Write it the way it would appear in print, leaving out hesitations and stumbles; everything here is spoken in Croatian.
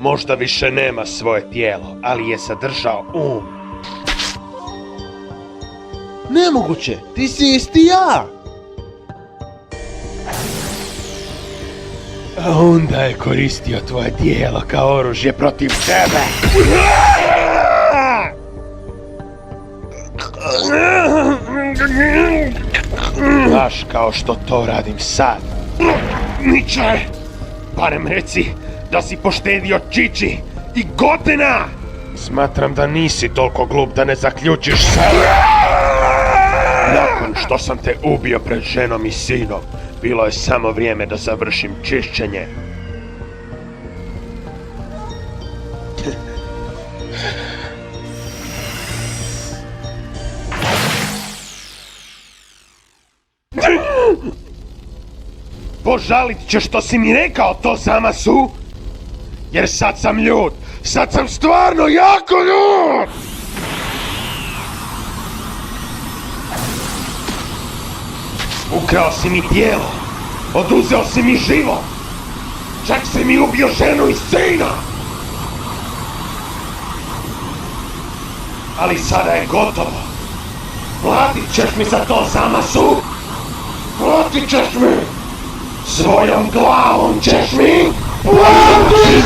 Možda više nema svoje tijelo, ali je sadržao Nemoguće, ti si isti ja! A onda je koristio tvoje tijelo kao oružje protiv tebe. Baš kao što to radim sad. Niče! Barem reci da si poštedio Čiči i Gotena! Smatram da nisi toliko glup da ne zaključiš sve. Nakon što sam te ubio pred ženom i sinom, bilo je samo vrijeme da završim čišćenje. Požalit ćeš što si mi rekao to, Zamasu? Jer sad sam ljut! Sad sam stvarno jako ljut! Ukrao si mi tijelo! Oduzeo si mi život! Čak si mi ubio ženu i sina! Ali sada je gotovo! Platit ćeš mi za to, Zamasu! Platit ćeš mi! Svojom glavom ćeš mi platit!